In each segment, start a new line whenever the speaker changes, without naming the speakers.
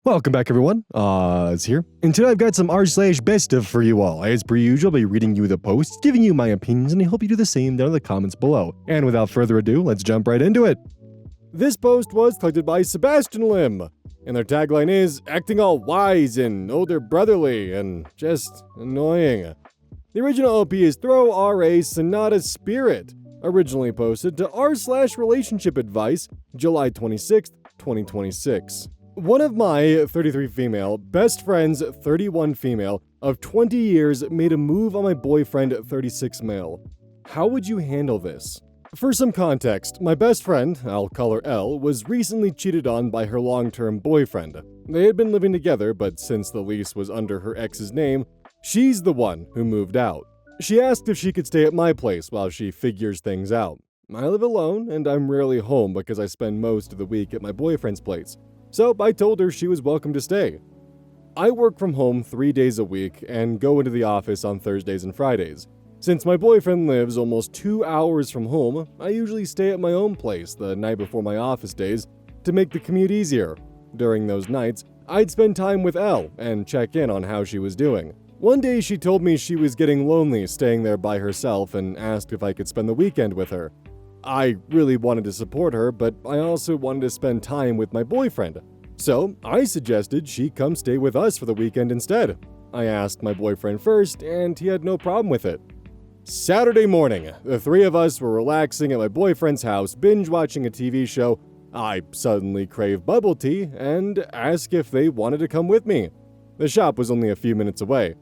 Welcome back, everyone. It's here. And today I've got some r/BestOf for you all. As per usual, I'll be reading you the posts, giving you my opinions, and I hope you do the same down in the comments below. And without further ado, let's jump right into it. This post was collected by Sebastian Lim, and their tagline is, acting all wise and older brotherly and just annoying. The original OP is Throw RA Sonata Spirit, originally posted to r/relationship advice, July 26th, 2026. One of my 33 female best friends, 31 female, of 20 years made a move on my boyfriend, 36 male. How would you handle this? For some context, my best friend, I'll call her L, was recently cheated on by her long-term boyfriend. They had been living together, but since the lease was under her ex's name, she's the one who moved out. She asked if she could stay at my place while she figures things out. I live alone, and I'm rarely home because I spend most of the week at my boyfriend's place. So I told her she was welcome to stay. I work from home 3 days a week and go into the office on Thursdays and Fridays. Since my boyfriend lives almost 2 hours from home, I usually stay at my own place the night before my office days to make the commute easier. During those nights, I'd spend time with Elle and check in on how she was doing. One day she told me she was getting lonely staying there by herself and asked if I could spend the weekend with her. I really wanted to support her, but I also wanted to spend time with my boyfriend. So I suggested she come stay with us for the weekend instead. I asked my boyfriend first, and he had no problem with it. Saturday morning, the three of us were relaxing at my boyfriend's house, binge-watching a TV show. I suddenly craved bubble tea and asked if they wanted to come with me. The shop was only a few minutes away.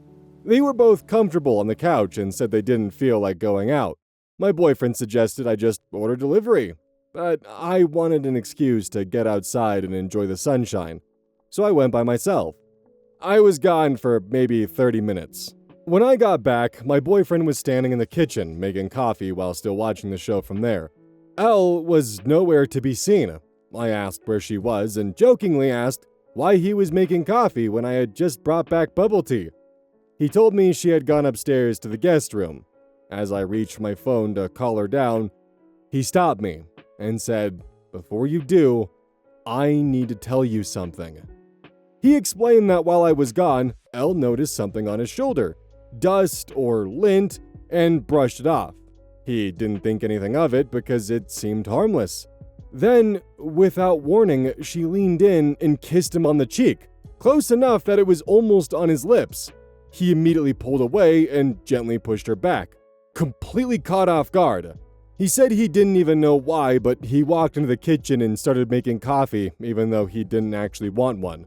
They were both comfortable on the couch and said they didn't feel like going out. My boyfriend suggested I just order delivery, but I wanted an excuse to get outside and enjoy the sunshine, so I went by myself. I was gone for maybe 30 minutes. When I got back, my boyfriend was standing in the kitchen making coffee while still watching the show from there. Elle was nowhere to be seen. I asked where she was and jokingly asked why he was making coffee when I had just brought back bubble tea. He told me she had gone upstairs to the guest room. As I reached for my phone to call her down, he stopped me and said, "Before you do, I need to tell you something." He explained that while I was gone, Elle noticed something on his shoulder, dust or lint, and brushed it off. He didn't think anything of it because it seemed harmless. Then, without warning, she leaned in and kissed him on the cheek, close enough that it was almost on his lips. He immediately pulled away and gently pushed her back, completely caught off guard. He said he didn't even know why, but he walked into the kitchen and started making coffee, even though he didn't actually want one.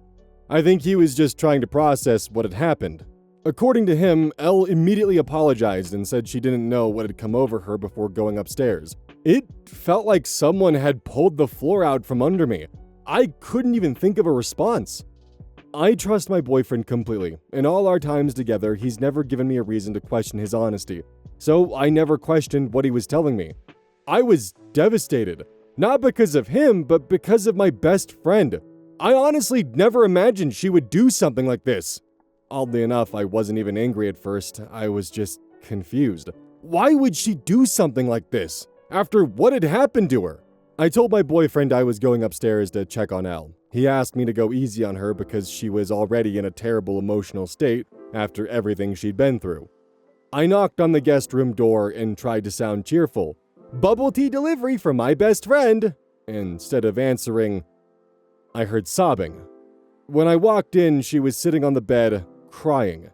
I think he was just trying to process what had happened. According to him, Elle immediately apologized and said she didn't know what had come over her before going upstairs. It felt like someone had pulled the floor out from under me. I couldn't even think of a response. I trust my boyfriend completely. In all our times together, he's never given me a reason to question his honesty. So I never questioned what he was telling me. I was devastated. Not because of him, but because of my best friend. I honestly never imagined she would do something like this. Oddly enough, I wasn't even angry at first. I was just confused. Why would she do something like this after what had happened to her? I told my boyfriend I was going upstairs to check on Elle. He asked me to go easy on her because she was already in a terrible emotional state after everything she'd been through. I knocked on the guest room door and tried to sound cheerful. "Bubble tea delivery for my best friend." Instead of answering, I heard sobbing. When I walked in, she was sitting on the bed, crying.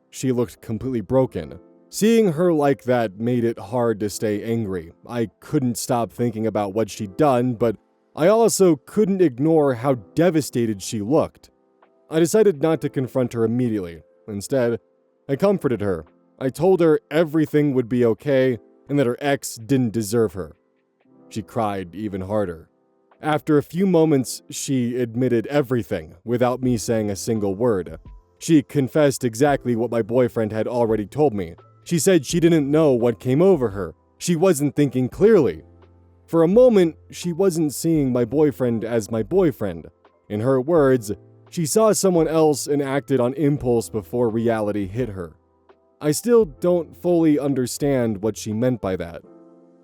She looked completely broken. Seeing her like that made it hard to stay angry. I couldn't stop thinking about what she'd done, but I also couldn't ignore how devastated she looked. I decided not to confront her immediately. Instead, I comforted her. I told her everything would be okay and that her ex didn't deserve her. She cried even harder. After a few moments, she admitted everything without me saying a single word. She confessed exactly what my boyfriend had already told me. She said she didn't know what came over her. She wasn't thinking clearly. For a moment, she wasn't seeing my boyfriend as my boyfriend. In her words, she saw someone else and acted on impulse before reality hit her. I still don't fully understand what she meant by that.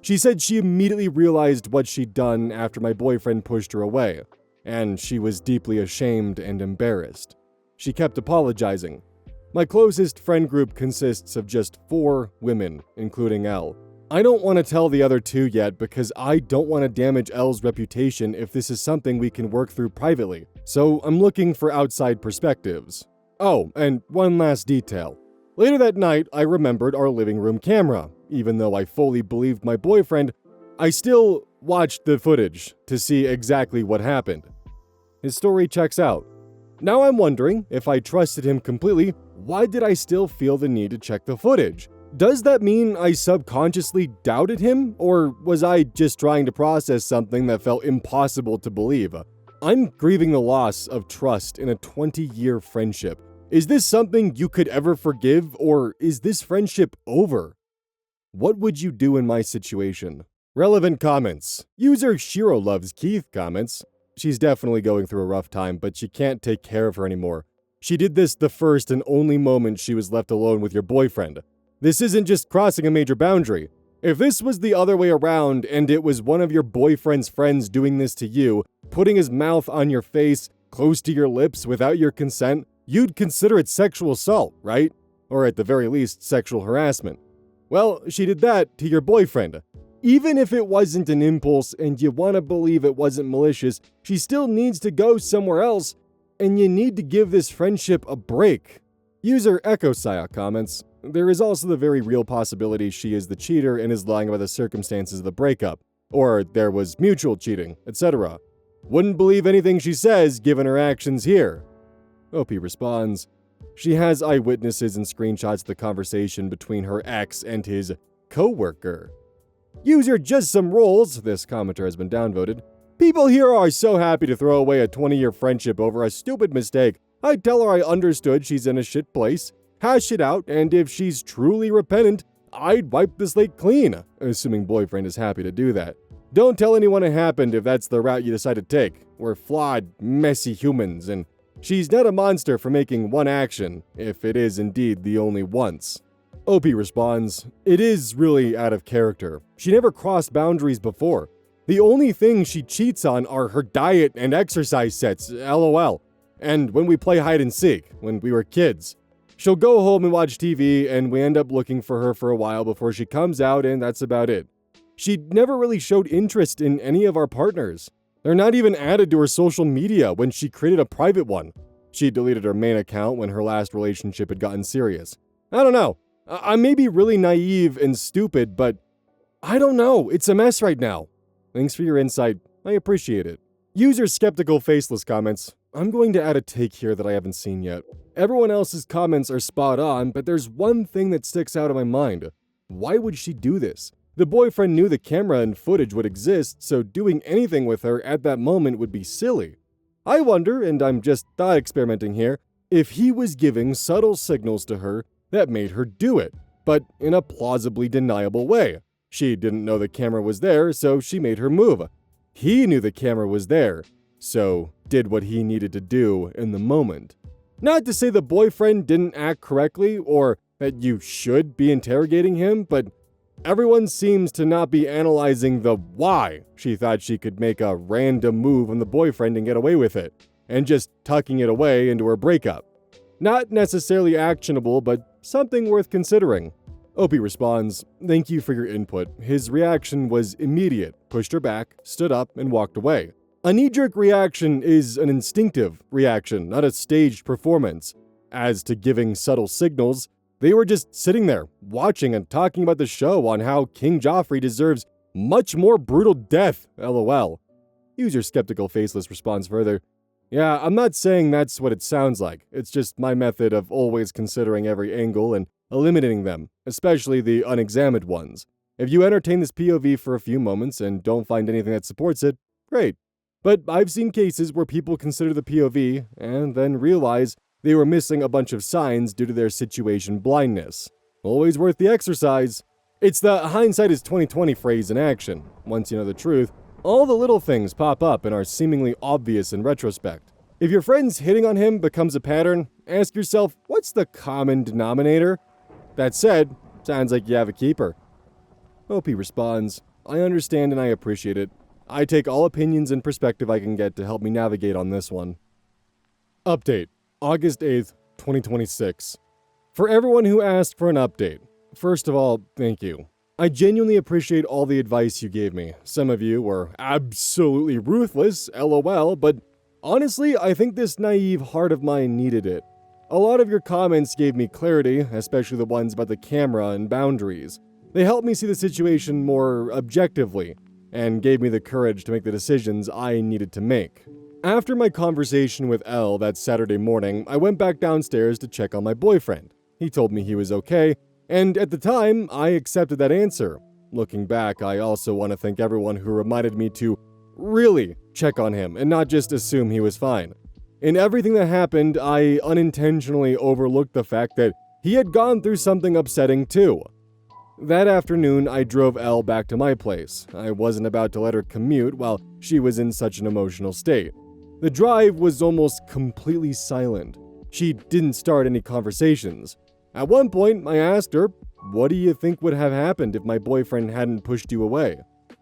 She said she immediately realized what she'd done after my boyfriend pushed her away, and she was deeply ashamed and embarrassed. She kept apologizing. My closest friend group consists of just 4 women, including Elle. I don't want to tell the other 2 yet because I don't want to damage Elle's reputation if this is something we can work through privately, so I'm looking for outside perspectives. Oh, and one last detail. Later that night, I remembered our living room camera. Even though I fully believed my boyfriend, I still watched the footage to see exactly what happened. His story checks out. Now I'm wondering, if I trusted him completely, why did I still feel the need to check the footage? Does that mean I subconsciously doubted him, or was I just trying to process something that felt impossible to believe? I'm grieving the loss of trust in a 20-year friendship. Is this something you could ever forgive, or is this friendship over? What would you do in my situation? Relevant comments. User Shiro Loves Keith comments. She's definitely going through a rough time, but you can't take care of her anymore. She did this the first and only moment she was left alone with your boyfriend. This isn't just crossing a major boundary. If this was the other way around and it was one of your boyfriend's friends doing this to you, putting his mouth on your face, close to your lips without your consent, you'd consider it sexual assault, right? Or at the very least, sexual harassment. Well, she did that to your boyfriend. Even if it wasn't an impulse and you want to believe it wasn't malicious, she still needs to go somewhere else, and you need to give this friendship a break. User Echo Saya comments, there is also the very real possibility she is the cheater and is lying about the circumstances of the breakup, or there was mutual cheating, etc. Wouldn't believe anything she says given her actions here. OP responds, she has eyewitnesses and screenshots of the conversation between her ex and his co-worker. User Just Some Rolls, this commenter has been downvoted. People here are so happy to throw away a 20-year friendship over a stupid mistake. I'd tell her I understood she's in a shit place, hash it out, and if she's truly repentant, I'd wipe the slate clean, assuming boyfriend is happy to do that. Don't tell anyone it happened if that's the route you decide to take. We're flawed, messy humans, and she's not a monster for making one action, if it is indeed the only once. OP responds, it is really out of character. She never crossed boundaries before. The only thing she cheats on are her diet and exercise sets, lol. And when we play hide and seek, when we were kids. She'll go home and watch TV, and we end up looking for her for a while before she comes out, and that's about it. She never really showed interest in any of our partners. They're not even added to her social media when she created a private one. She deleted her main account when her last relationship had gotten serious. I don't know. I may be really naive and stupid, but I don't know. It's a mess right now. Thanks for your insight. I appreciate it. User Skeptical Faceless comments, I'm going to add a take here that I haven't seen yet. Everyone else's comments are spot on, but there's one thing that sticks out of my mind. Why would she do this? The boyfriend knew the camera and footage would exist, so doing anything with her at that moment would be silly. I wonder, and I'm just thought experimenting here, if he was giving subtle signals to her that made her do it, but in a plausibly deniable way. She didn't know the camera was there, so she made her move. He knew the camera was there, so did what he needed to do in the moment. Not to say the boyfriend didn't act correctly, or that you should be interrogating him, but everyone seems to not be analyzing the why she thought she could make a random move on the boyfriend and get away with it, and just tucking it away into her breakup. Not necessarily actionable, but something worth considering. Opie responds, thank you for your input. His reaction was immediate, pushed her back, stood up, and walked away. A knee-jerk reaction is an instinctive reaction, not a staged performance. As to giving subtle signals, they were just sitting there, watching and talking about the show on how King Joffrey deserves much more brutal death, lol. User Skeptical Faceless responds further, yeah, I'm not saying that's what it sounds like. It's just my method of always considering every angle and eliminating them, especially the unexamined ones. If you entertain this POV for a few moments and don't find anything that supports it, great. But I've seen cases where people consider the POV and then realize they were missing a bunch of signs due to their situation blindness. Always worth the exercise. It's the hindsight is 20/20 phrase in action. Once you know the truth, all the little things pop up and are seemingly obvious in retrospect. If your friend's hitting on him becomes a pattern, ask yourself, what's the common denominator? That said, sounds like you have a keeper. OP responds, I understand and I appreciate it. I take all opinions and perspective I can get to help me navigate on this one. Update, August 8th, 2026. For everyone who asked for an update, first of all, thank you. I genuinely appreciate all the advice you gave me. Some of you were absolutely ruthless, lol, but honestly, I think this naive heart of mine needed it. A lot of your comments gave me clarity, especially the ones about the camera and boundaries. They helped me see the situation more objectively, and gave me the courage to make the decisions I needed to make. After my conversation with Elle that Saturday morning, I went back downstairs to check on my boyfriend. He told me he was okay, and at the time, I accepted that answer. Looking back, I also want to thank everyone who reminded me to really check on him and not just assume he was fine. In everything that happened, I unintentionally overlooked the fact that he had gone through something upsetting too. That afternoon, I drove Elle back to my place. I wasn't about to let her commute while she was in such an emotional state. The drive was almost completely silent. She didn't start any conversations. At one point, I asked her, "What do you think would have happened if my boyfriend hadn't pushed you away?"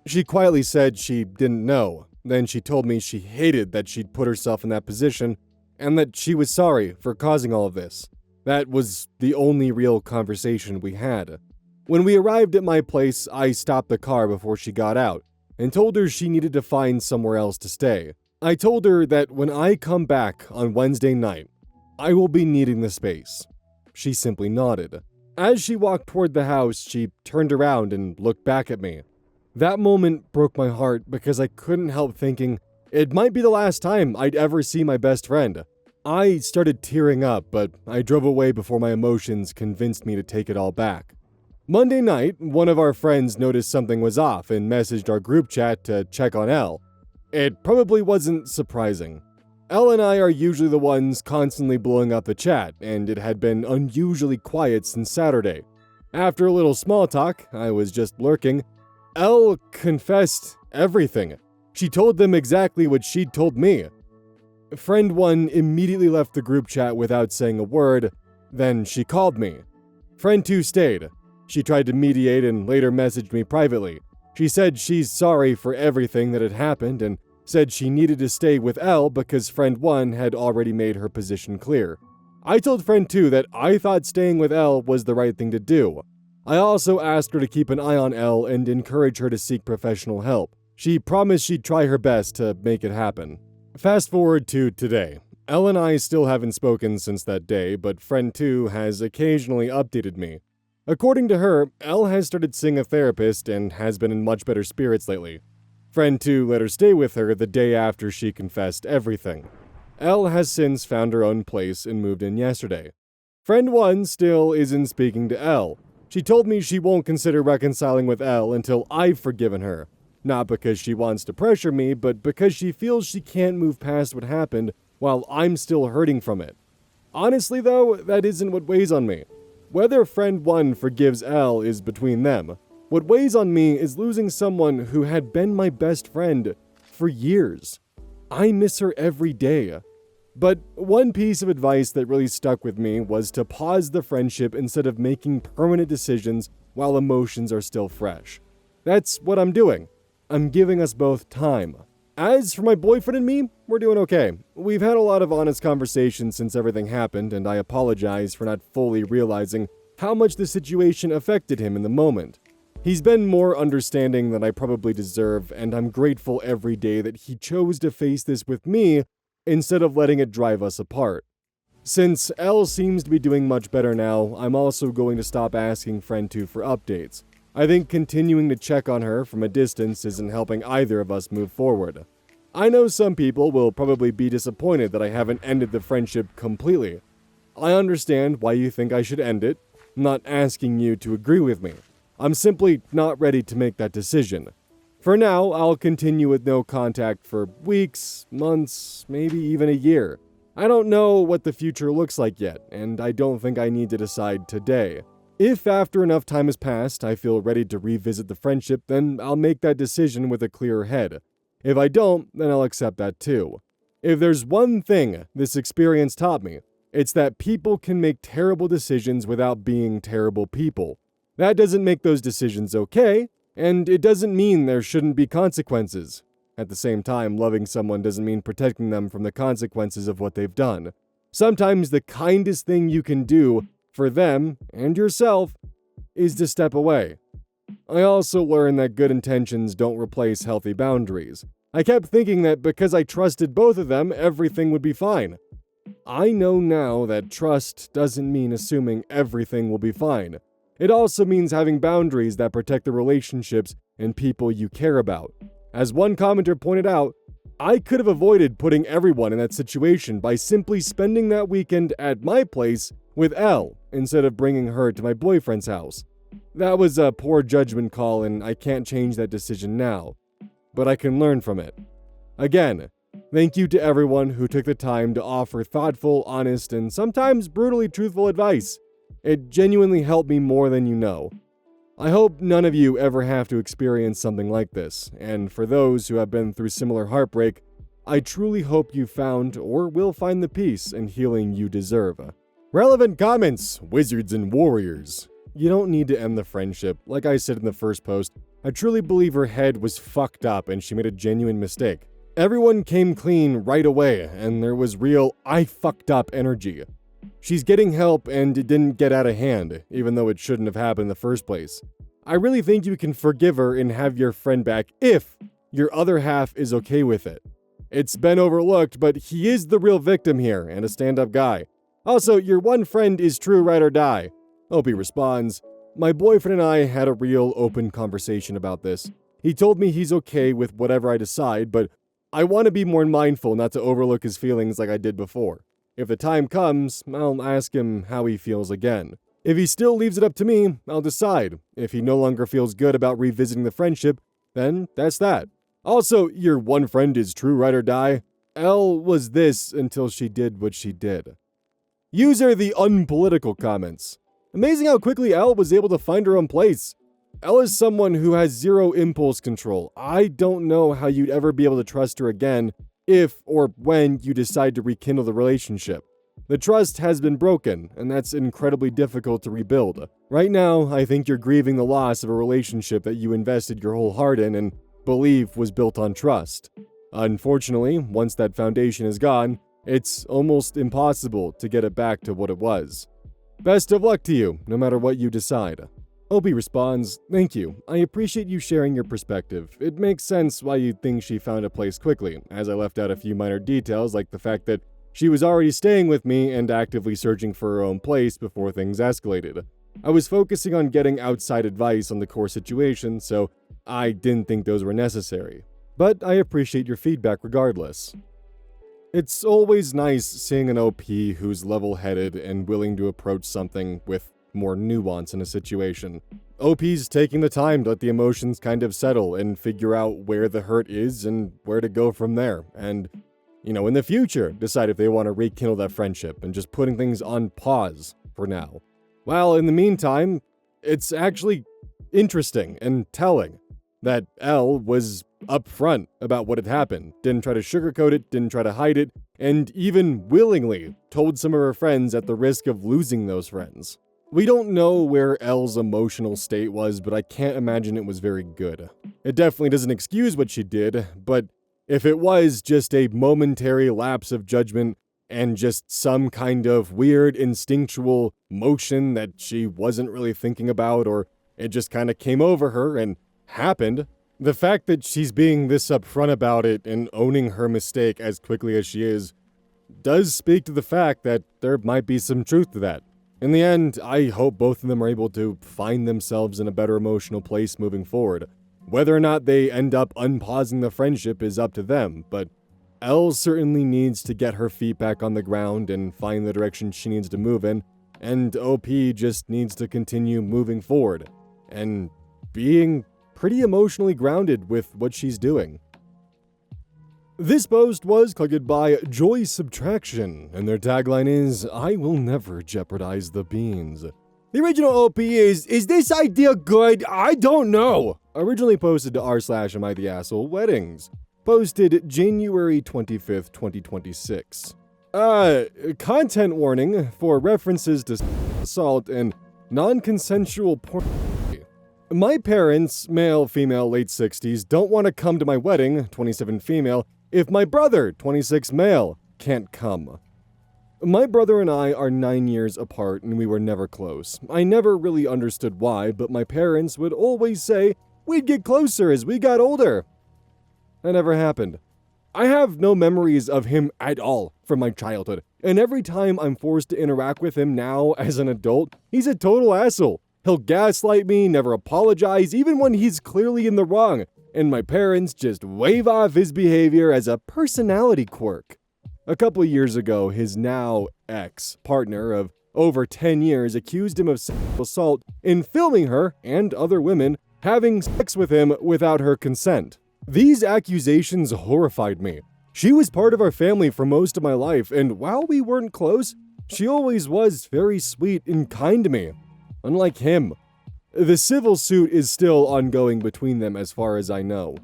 She quietly said she didn't know. Then she told me she hated that she'd put herself in that position and that she was sorry for causing all of this. That was the only real conversation we had. When we arrived at my place, I stopped the car before she got out and told her she needed to find somewhere else to stay. I told her that when I come back on Wednesday night, I will be needing the space. She simply nodded. As she walked toward the house, she turned around and looked back at me. That moment broke my heart because I couldn't help thinking it might be the last time I'd ever see my best friend. I started tearing up, but I drove away before my emotions convinced me to take it all back. Monday night, one of our friends noticed something was off and messaged our group chat to check on Elle. It probably wasn't surprising. Elle and I are usually the ones constantly blowing up the chat, and it had been unusually quiet since Saturday. After a little small talk, I was just lurking. Elle confessed everything. She told them exactly what she'd told me. Friend 1 immediately left the group chat without saying a word, then she called me. Friend 2 stayed. She tried to mediate and later messaged me privately. She said she's sorry for everything that had happened and said she needed to stay with Elle because friend 1 had already made her position clear. I told friend 2 that I thought staying with Elle was the right thing to do. I also asked her to keep an eye on Elle and encourage her to seek professional help. She promised she'd try her best to make it happen. Fast forward to today. Elle and I still haven't spoken since that day, but friend 2 has occasionally updated me. According to her, Elle has started seeing a therapist and has been in much better spirits lately. Friend 2 let her stay with her the day after she confessed everything. Elle has since found her own place and moved in yesterday. Friend 1 still isn't speaking to Elle. She told me she won't consider reconciling with Elle until I've forgiven her. Not because she wants to pressure me, but because she feels she can't move past what happened while I'm still hurting from it. Honestly though, that isn't what weighs on me. Whether friend 1 forgives Elle is between them. What weighs on me is losing someone who had been my best friend for years. I miss her every day. But one piece of advice that really stuck with me was to pause the friendship instead of making permanent decisions while emotions are still fresh. That's what I'm doing. I'm giving us both time. As for my boyfriend and me, we're doing okay. We've had a lot of honest conversations since everything happened, and I apologize for not fully realizing how much the situation affected him in the moment. He's been more understanding than I probably deserve, and I'm grateful every day that he chose to face this with me instead of letting it drive us apart. Since Elle seems to be doing much better now, I'm also going to stop asking friend 2 for updates. I think continuing to check on her from a distance isn't helping either of us move forward. I know some people will probably be disappointed that I haven't ended the friendship completely. I understand why you think I should end it. I'm not asking you to agree with me. I'm simply not ready to make that decision. For now, I'll continue with no contact for weeks, months, maybe even a year. I don't know what the future looks like yet, and I don't think I need to decide today. If after enough time has passed, I feel ready to revisit the friendship, then I'll make that decision with a clearer head. If I don't, then I'll accept that too. If there's one thing this experience taught me, it's that people can make terrible decisions without being terrible people. That doesn't make those decisions okay, and it doesn't mean there shouldn't be consequences. At the same time, loving someone doesn't mean protecting them from the consequences of what they've done. Sometimes the kindest thing you can do for them and yourself is to step away. I also learned that good intentions don't replace healthy boundaries. I kept thinking that because I trusted both of them, everything would be fine. I know now that trust doesn't mean assuming everything will be fine. It also means having boundaries that protect the relationships and people you care about. As one commenter pointed out, I could have avoided putting everyone in that situation by simply spending that weekend at my place with Elle instead of bringing her to my boyfriend's house. That was a poor judgment call and I can't change that decision now, but I can learn from it. Again, thank you to everyone who took the time to offer thoughtful, honest, and sometimes brutally truthful advice. It genuinely helped me more than you know. I hope none of you ever have to experience something like this, and for those who have been through similar heartbreak, I truly hope you found or will find the peace and healing you deserve. Relevant comments, wizards and warriors. You don't need to end the friendship. Like I said in the first post, I truly believe her head was fucked up and she made a genuine mistake. Everyone came clean right away, and there was real I fucked up energy. She's getting help and it didn't get out of hand, even though it shouldn't have happened in the first place. I really think you can forgive her and have your friend back if your other half is okay with it. It's been overlooked, but he is the real victim here and a stand-up guy. Also, your one friend is true ride or die. Opie responds, my boyfriend and I had a real open conversation about this. He told me he's okay with whatever I decide, but I want to be more mindful not to overlook his feelings like I did before. If the time comes, I'll ask him how he feels again. If he still leaves it up to me, I'll decide. If he no longer feels good about revisiting the friendship, then that's that. Also, your one friend is true ride or die. Elle was this until she did what she did. User the unpolitical comments. Amazing how quickly Elle was able to find her own place. Elle is someone who has zero impulse control. I don't know how you'd ever be able to trust her again if or when you decide to rekindle the relationship. The trust has been broken, and that's incredibly difficult to rebuild. Right now, I think you're grieving the loss of a relationship that you invested your whole heart in and believe was built on trust. Unfortunately, once that foundation is gone, it's almost impossible to get it back to what it was. Best of luck to you, no matter what you decide. Opie responds, thank you. I appreciate you sharing your perspective. It makes sense why you'd think she found a place quickly, as I left out a few minor details like the fact that she was already staying with me and actively searching for her own place before things escalated. I was focusing on getting outside advice on the core situation, so I didn't think those were necessary. But I appreciate your feedback regardless. It's always nice seeing an OP who's level-headed and willing to approach something with more nuance in a situation. OP's taking the time to let the emotions kind of settle and figure out where the hurt is and where to go from there. And, in the future, decide if they want to rekindle that friendship and just putting things on pause for now. While in the meantime, it's actually interesting and telling that Elle was upfront about what had happened, didn't try to sugarcoat it, didn't try to hide it, and even willingly told some of her friends at the risk of losing those friends. We don't know where Elle's emotional state was, but I can't imagine it was very good. It definitely doesn't excuse what she did, but if it was just a momentary lapse of judgment and just some kind of weird instinctual motion that she wasn't really thinking about, or it just kind of came over her and happened, the fact that she's being this upfront about it and owning her mistake as quickly as she is does speak to the fact that there might be some truth to that. In the end, I hope both of them are able to find themselves in a better emotional place moving forward. Whether or not they end up unpausing the friendship is up to them, but Elle certainly needs to get her feet back on the ground and find the direction she needs to move in, and OP just needs to continue moving forward and being pretty emotionally grounded with what she's doing. This post was clicked by Joy Subtraction, and their tagline is, I will never jeopardize the beans. The original OP is this idea good? I don't know. Originally posted to r/am_I_the_asshole weddings. Posted January 25th, 2026. Content warning for references to assault and non-consensual porn. My parents, male, female, late 60s, don't want to come to my wedding, 27 female, if my brother, 26 male, can't come. My brother and I are 9 years apart and we were never close. I never really understood why, but my parents would always say we'd get closer as we got older. That never happened. I have no memories of him at all from my childhood, and every time I'm forced to interact with him now as an adult, he's a total asshole. He'll gaslight me, never apologize, even when he's clearly in the wrong, and my parents just wave off his behavior as a personality quirk. A couple years ago, his now ex-partner of over 10 years accused him of sexual assault in filming her and other women having sex with him without her consent. These accusations horrified me. She was part of our family for most of my life, and while we weren't close, she always was very sweet and kind to me. Unlike him. The civil suit is still ongoing between them as far as I know.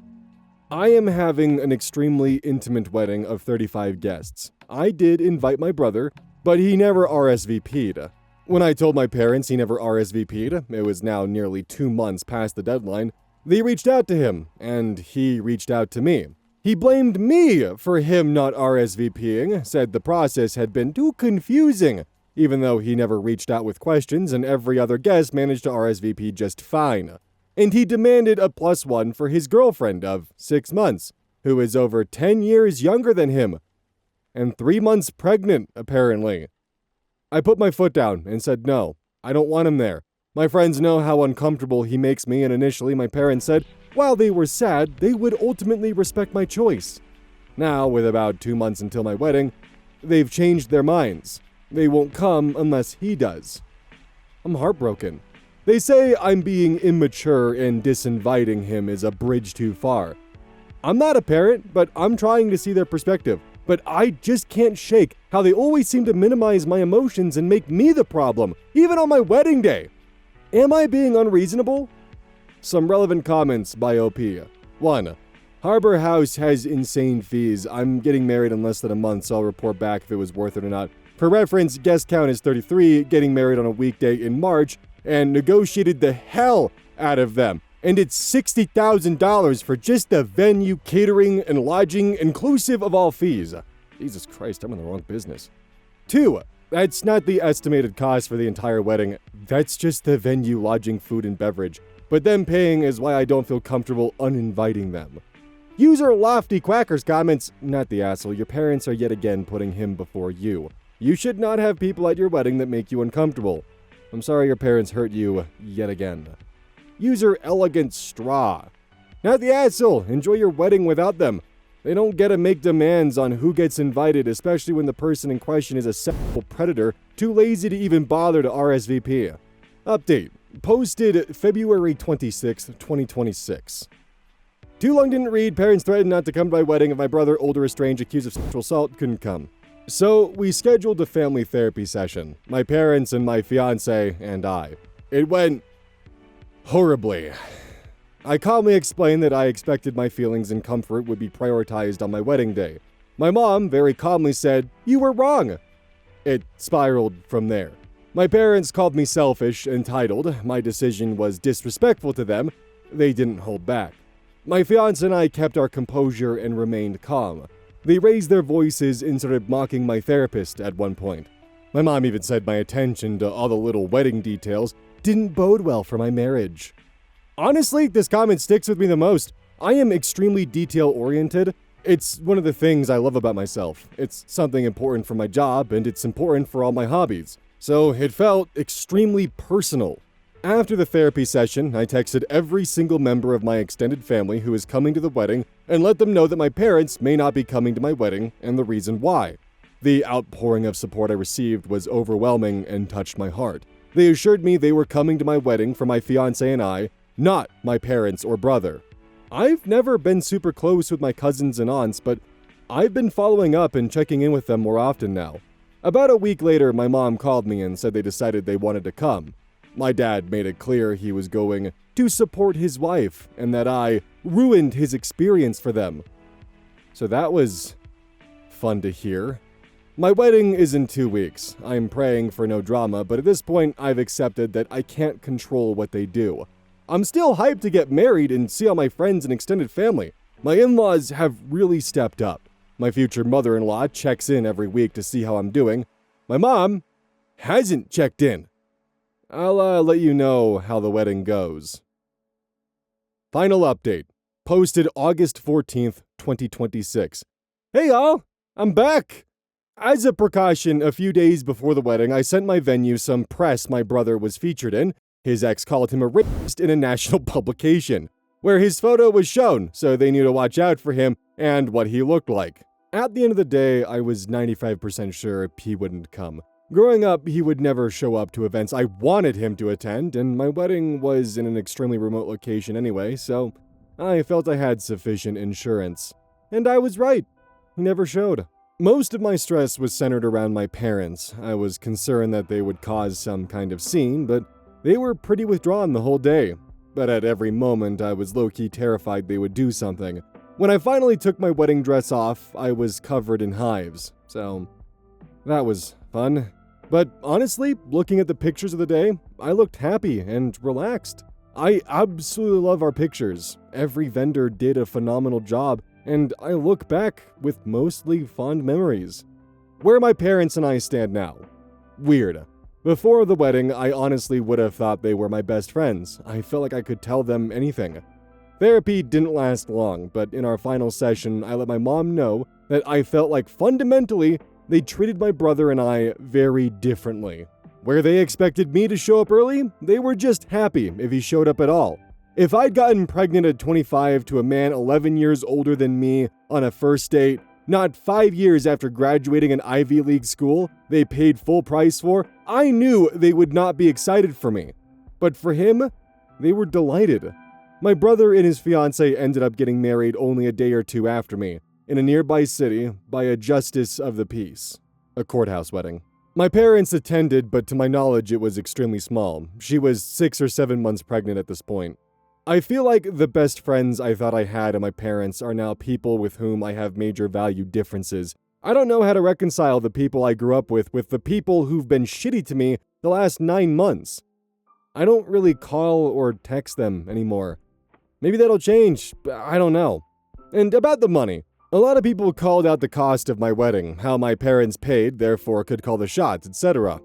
I am having an extremely intimate wedding of 35 guests. I did invite my brother, but he never RSVP'd. When I told my parents he never RSVP'd, it was now nearly 2 months past the deadline, they reached out to him, and he reached out to me. He blamed me for him not RSVPing, said the process had been too confusing, even though he never reached out with questions and every other guest managed to RSVP just fine. And he demanded a +1 for his girlfriend of 6 months, who is over 10 years younger than him, and 3 months pregnant, apparently. I put my foot down and said no, I don't want him there. My friends know how uncomfortable he makes me, and initially my parents said, while they were sad, they would ultimately respect my choice. Now, with about 2 months until my wedding, they've changed their minds. They won't come unless he does. I'm heartbroken. They say I'm being immature and disinviting him is a bridge too far. I'm not a parent, but I'm trying to see their perspective. But I just can't shake how they always seem to minimize my emotions and make me the problem, even on my wedding day. Am I being unreasonable? Some relevant comments by OP. 1. Harbor House has insane fees. I'm getting married in less than a month, so I'll report back if it was worth it or not. For reference, guest count is 33, getting married on a weekday in March, and negotiated the hell out of them. And it's $60,000 for just the venue, catering, and lodging, inclusive of all fees. Jesus Christ, I'm in the wrong business. 2. That's not the estimated cost for the entire wedding. That's just the venue, lodging, food, and beverage. But them paying is why I don't feel comfortable uninviting them. User Lofty Quackers comments, not the asshole, your parents are yet again putting him before you. You should not have people at your wedding that make you uncomfortable. I'm sorry your parents hurt you yet again. User Elegant Straw. Not the asshole. Enjoy your wedding without them. They don't get to make demands on who gets invited, especially when the person in question is a sexual predator, too lazy to even bother to RSVP. Update. Posted February 26th, 2026. Too long didn't read. Parents threatened not to come to my wedding if my brother, older estranged, accused of sexual assault, couldn't come. So, we scheduled a family therapy session. My parents and my fiancé and I. It went horribly. I calmly explained that I expected my feelings and comfort would be prioritized on my wedding day. My mom very calmly said, "You were wrong." It spiraled from there. My parents called me selfish, entitled. My decision was disrespectful to them. They didn't hold back. My fiancé and I kept our composure and remained calm. They raised their voices and started mocking my therapist at one point. My mom even said my attention to all the little wedding details didn't bode well for my marriage. Honestly, this comment sticks with me the most. I am extremely detail-oriented. It's one of the things I love about myself. It's something important for my job, and it's important for all my hobbies. So it felt extremely personal. After the therapy session, I texted every single member of my extended family who is coming to the wedding and let them know that my parents may not be coming to my wedding and the reason why. The outpouring of support I received was overwhelming and touched my heart. They assured me they were coming to my wedding for my fiancé and I, not my parents or brother. I've never been super close with my cousins and aunts, but I've been following up and checking in with them more often now. About a week later, my mom called me and said they decided they wanted to come. My dad made it clear he was going to support his wife and that I ruined his experience for them. So that was fun to hear. My wedding is in 2 weeks. I'm praying for no drama, but at this point I've accepted that I can't control what they do. I'm still hyped to get married and see all my friends and extended family. My in-laws have really stepped up. My future mother-in-law checks in every week to see how I'm doing. My mom hasn't checked in. I'll let you know how the wedding goes. Final update. Posted August 14th, 2026. Hey y'all, I'm back! As a precaution, a few days before the wedding, I sent my venue some press my brother was featured in. His ex called him a rapist in a national publication, where his photo was shown, so they knew to watch out for him and what he looked like. At the end of the day, I was 95% sure he wouldn't come. Growing up, he would never show up to events I wanted him to attend, and my wedding was in an extremely remote location anyway, so I felt I had sufficient insurance. And I was right. He never showed. Most of my stress was centered around my parents. I was concerned that they would cause some kind of scene, but they were pretty withdrawn the whole day. But at every moment, I was low-key terrified they would do something. When I finally took my wedding dress off, I was covered in hives, so that was fun. But honestly, looking at the pictures of the day, I looked happy and relaxed. I absolutely love our pictures. Every vendor did a phenomenal job, and I look back with mostly fond memories. Where my parents and I stand now. Weird. Before the wedding, I honestly would have thought they were my best friends. I felt like I could tell them anything. Therapy didn't last long, but in our final session, I let my mom know that I felt like fundamentally they treated my brother and I very differently. Where they expected me to show up early, they were just happy if he showed up at all. If I'd gotten pregnant at 25 to a man 11 years older than me on a first date, not 5 years after graduating an Ivy League school they paid full price for, I knew they would not be excited for me. But for him, they were delighted. My brother and his fiancée ended up getting married only a day or two after me, in a nearby city, by a justice of the peace. A courthouse wedding. My parents attended, but to my knowledge it was extremely small. She was 6 or 7 months pregnant at this point. I feel like the best friends I thought I had and my parents are now people with whom I have major value differences. I don't know how to reconcile the people I grew up with the people who've been shitty to me the last 9 months. I don't really call or text them anymore. Maybe that'll change, I don't know. And about the money. A lot of people called out the cost of my wedding, how my parents paid, therefore could call the shots, etc.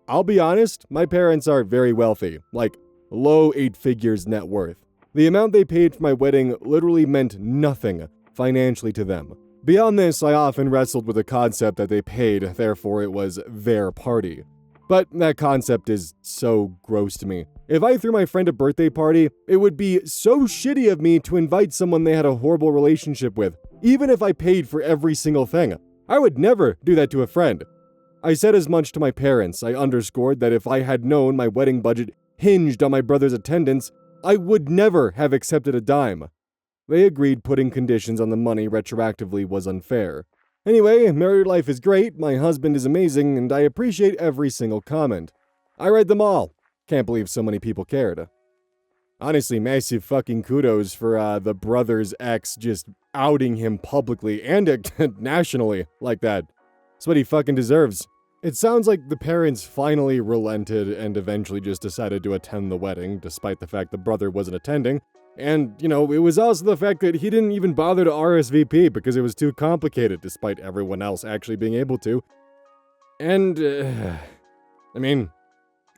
I'll be honest, my parents are very wealthy, like low 8 figures net worth. The amount they paid for my wedding literally meant nothing financially to them. Beyond this, I often wrestled with the concept that they paid, therefore it was their party. But that concept is so gross to me. If I threw my friend a birthday party, it would be so shitty of me to invite someone they had a horrible relationship with, even if I paid for every single thing. I would never do that to a friend. I said as much to my parents. I underscored that if I had known my wedding budget hinged on my brother's attendance, I would never have accepted a dime. They agreed putting conditions on the money retroactively was unfair. Anyway, married life is great, my husband is amazing, and I appreciate every single comment. I read them all. Can't believe so many people cared. Honestly, massive fucking kudos for the brother's ex just outing him publicly and nationally like that. That's what he fucking deserves. It sounds like the parents finally relented and eventually just decided to attend the wedding, despite the fact the brother wasn't attending. And, it was also the fact that he didn't even bother to RSVP because it was too complicated, despite everyone else actually being able to. And, at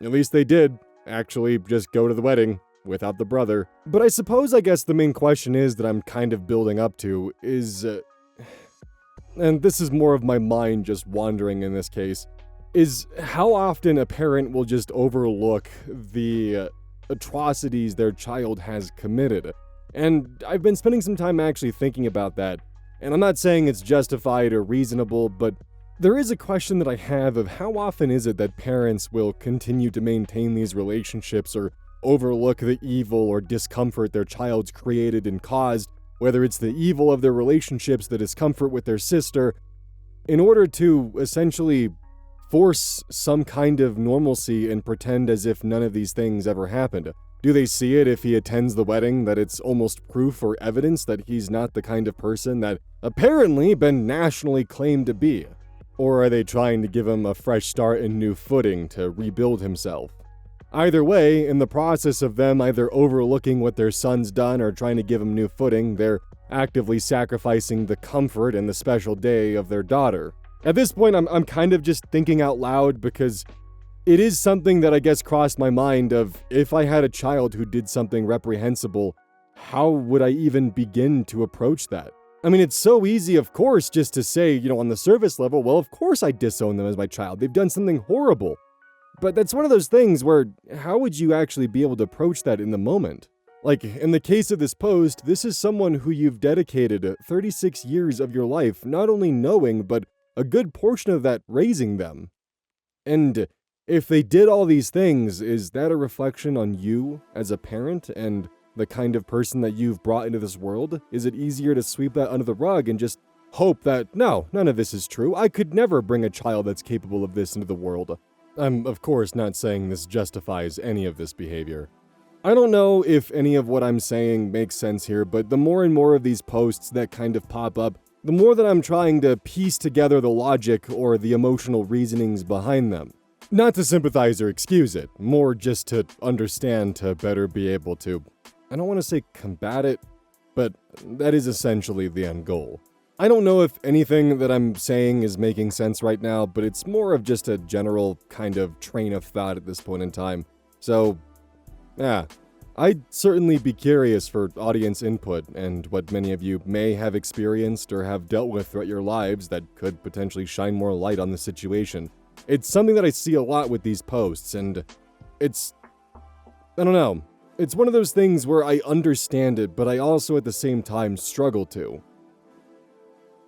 least they did actually just go to the wedding without the brother. But I guess the main question is that I'm kind of building up to is, and this is more of my mind just wandering in this case, is how often a parent will just overlook the atrocities their child has committed. And I've been spending some time actually thinking about that, and I'm not saying it's justified or reasonable, but there is a question that I have of how often is it that parents will continue to maintain these relationships or overlook the evil or discomfort their child's created and caused, whether it's the evil of their relationships, the discomfort with their sister, in order to essentially force some kind of normalcy and pretend as if none of these things ever happened. Do they see it if he attends the wedding that it's almost proof or evidence that he's not the kind of person that apparently been nationally claimed to be? Or are they trying to give him a fresh start and new footing to rebuild himself? Either way, in the process of them either overlooking what their son's done or trying to give him new footing, they're actively sacrificing the comfort and the special day of their daughter. At this point, I'm kind of just thinking out loud because it is something that I guess crossed my mind of, if I had a child who did something reprehensible, how would I even begin to approach that? I mean, it's so easy, of course, just to say, on the surface level, well, of course I disown them as my child. They've done something horrible. But that's one of those things where, how would you actually be able to approach that in the moment? Like, in the case of this post, this is someone who you've dedicated 36 years of your life not only knowing, but a good portion of that raising them. And if they did all these things, is that a reflection on you as a parent and the kind of person that you've brought into this world? Is it easier to sweep that under the rug and just hope that, no, none of this is true? I could never bring a child that's capable of this into the world. I'm, of course, not saying this justifies any of this behavior. I don't know if any of what I'm saying makes sense here, but the more and more of these posts that kind of pop up, the more that I'm trying to piece together the logic or the emotional reasonings behind them. Not to sympathize or excuse it, more just to understand to better be able to, I don't want to say combat it, but that is essentially the end goal. I don't know if anything that I'm saying is making sense right now, but it's more of just a general kind of train of thought at this point in time. So, yeah, I'd certainly be curious for audience input and what many of you may have experienced or have dealt with throughout your lives that could potentially shine more light on the situation. It's something that I see a lot with these posts, and I don't know. It's one of those things where I understand it, but I also at the same time struggle to.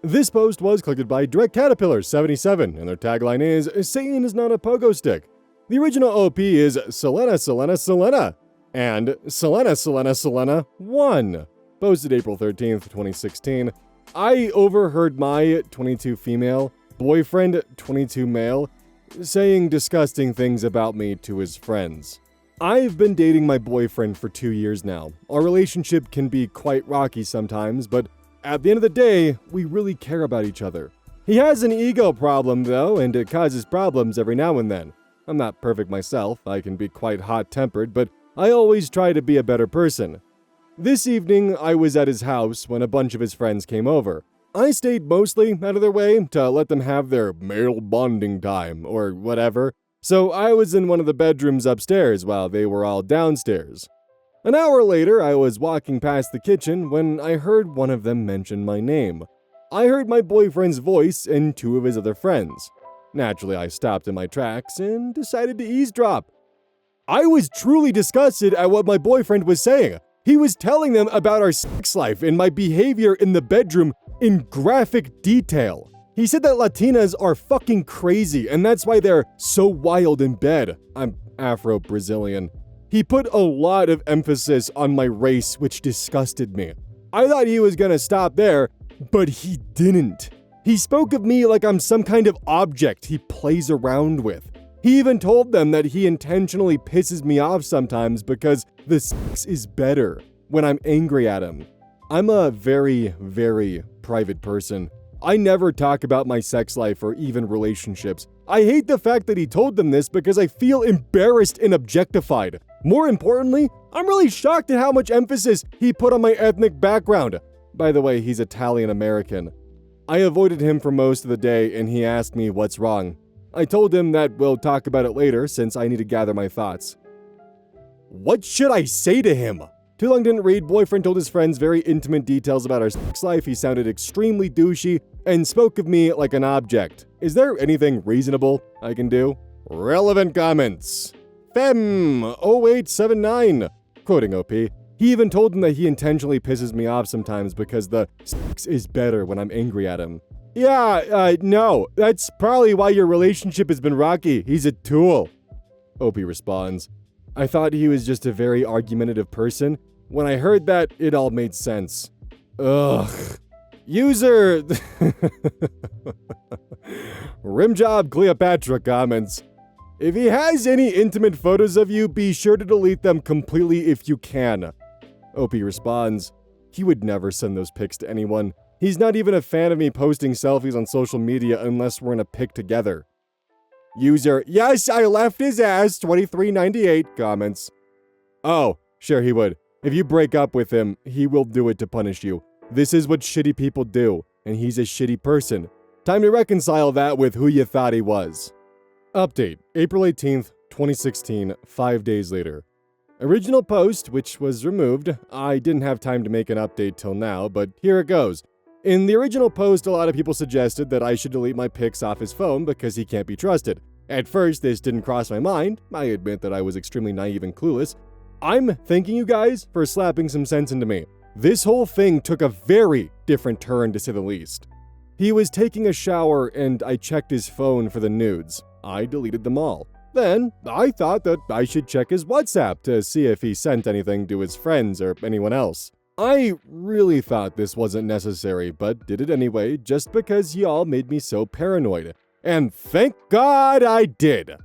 This post was clicked by Direct Caterpillar 77, and their tagline is, Satan is not a pogo stick. The original OP is Selena, Selena, Selena, and Selena, Selena, Selena 1. Posted April 13th, 2016. I overheard my 22 female boyfriend, 22 male, saying disgusting things about me to his friends. I've been dating my boyfriend for 2 years now. Our relationship can be quite rocky sometimes, but at the end of the day, we really care about each other. He has an ego problem, though, and it causes problems every now and then. I'm not perfect myself, I can be quite hot-tempered, but I always try to be a better person. This evening, I was at his house when a bunch of his friends came over. I stayed mostly out of their way to let them have their male bonding time, or whatever, so I was in one of the bedrooms upstairs while they were all downstairs. An hour later, I was walking past the kitchen when I heard one of them mention my name. I heard my boyfriend's voice and two of his other friends. Naturally, I stopped in my tracks and decided to eavesdrop. I was truly disgusted at what my boyfriend was saying. He was telling them about our sex life and my behavior in the bedroom in graphic detail. He said that Latinas are fucking crazy and that's why they're so wild in bed. I'm Afro-Brazilian. He put a lot of emphasis on my race, which disgusted me. I thought he was gonna stop there, but he didn't. He spoke of me like I'm some kind of object he plays around with. He even told them that he intentionally pisses me off sometimes because the sex is better when I'm angry at him. I'm a very, very private person. I never talk about my sex life or even relationships. I hate the fact that he told them this because I feel embarrassed and objectified. More importantly, I'm really shocked at how much emphasis he put on my ethnic background. By the way, he's Italian American. I avoided him for most of the day and he asked me what's wrong. I told him that we'll talk about it later since I need to gather my thoughts. What should I say to him? Too long didn't read. Boyfriend told his friends very intimate details about our sex life. He sounded extremely douchey and spoke of me like an object. Is there anything reasonable I can do? Relevant comments. Fem0879, quoting OP. He even told him that he intentionally pisses me off sometimes because the sex is better when I'm angry at him. Yeah, no, that's probably why your relationship has been rocky. He's a tool. OP responds. I thought he was just a very argumentative person. When I heard that, it all made sense. Ugh. User Rimjob Cleopatra comments. If he has any intimate photos of you, be sure to delete them completely if you can. OP responds. He would never send those pics to anyone. He's not even a fan of me posting selfies on social media unless we're in a pic together. User, yes, I left his ass, 2398 comments. Oh, sure he would. If you break up with him, he will do it to punish you. This is what shitty people do, and he's a shitty person. Time to reconcile that with who you thought he was. Update, April 18th, 2016, 5 days later. Original post, which was removed. I didn't have time to make an update till now, but here it goes. In the original post, a lot of people suggested that I should delete my pics off his phone because he can't be trusted. At first, this didn't cross my mind. I admit that I was extremely naive and clueless. I'm thanking you guys for slapping some sense into me. This whole thing took a very different turn, to say the least. He was taking a shower and I checked his phone for the nudes. I deleted them all. Then, I thought that I should check his WhatsApp to see if he sent anything to his friends or anyone else. I really thought this wasn't necessary, but did it anyway just because y'all made me so paranoid. And thank God I did!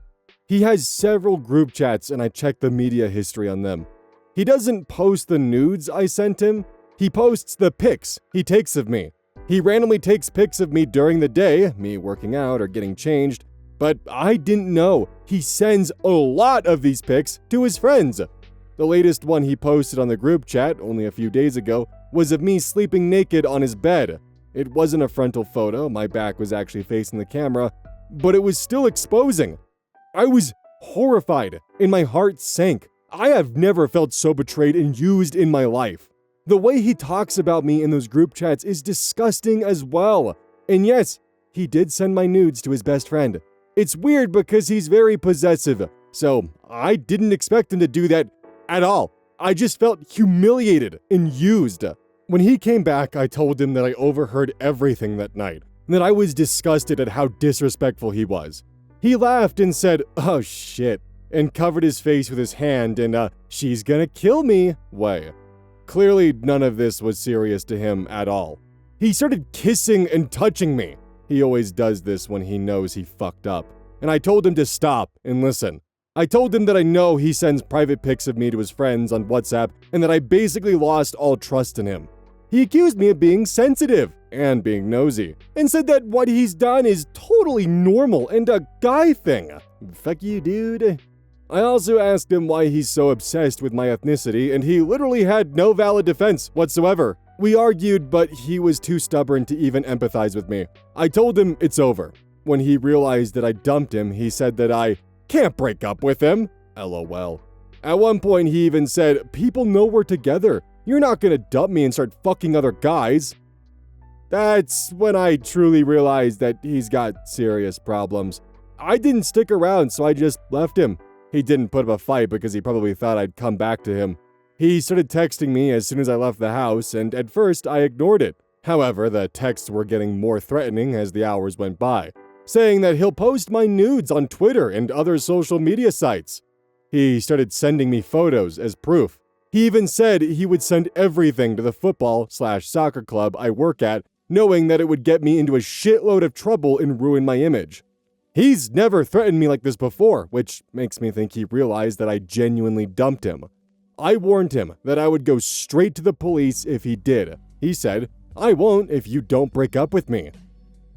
He has several group chats and I checked the media history on them. He doesn't post the nudes I sent him, he posts the pics he takes of me. He randomly takes pics of me during the day, me working out or getting changed, but I didn't know he sends a lot of these pics to his friends. The latest one he posted on the group chat only a few days ago was of me sleeping naked on his bed. It wasn't a frontal photo, my back was actually facing the camera, but it was still exposing. I was horrified and my heart sank. I have never felt so betrayed and used in my life. The way he talks about me in those group chats is disgusting as well. And yes, he did send my nudes to his best friend. It's weird because he's very possessive, so I didn't expect him to do that at all. I just felt humiliated and used. When he came back, I told him that I overheard everything that night, and that I was disgusted at how disrespectful he was. He laughed and said, "Oh shit," and covered his face with his hand in "she's gonna kill me" way. Clearly, none of this was serious to him at all. He started kissing and touching me. He always does this when he knows he fucked up. And I told him to stop and listen. I told him that I know he sends private pics of me to his friends on WhatsApp and that I basically lost all trust in him. He accused me of being sensitive and being nosy, and said that what he's done is totally normal and a guy thing. Fuck you, dude. I also asked him why he's so obsessed with my ethnicity, and he literally had no valid defense whatsoever. We argued, but he was too stubborn to even empathize with me. I told him it's over. When he realized that I dumped him, he said that I can't break up with him. LOL. At one point, he even said, "People know we're together. You're not gonna dump me and start fucking other guys." That's when I truly realized that he's got serious problems. I didn't stick around, so I just left him. He didn't put up a fight because he probably thought I'd come back to him. He started texting me as soon as I left the house, and at first I ignored it. However, the texts were getting more threatening as the hours went by, saying that he'll post my nudes on Twitter and other social media sites. He started sending me photos as proof. He even said he would send everything to the football/soccer club I work at, knowing that it would get me into a shitload of trouble and ruin my image. He's never threatened me like this before, which makes me think he realized that I genuinely dumped him. I warned him that I would go straight to the police if he did. He said, "I won't if you don't break up with me."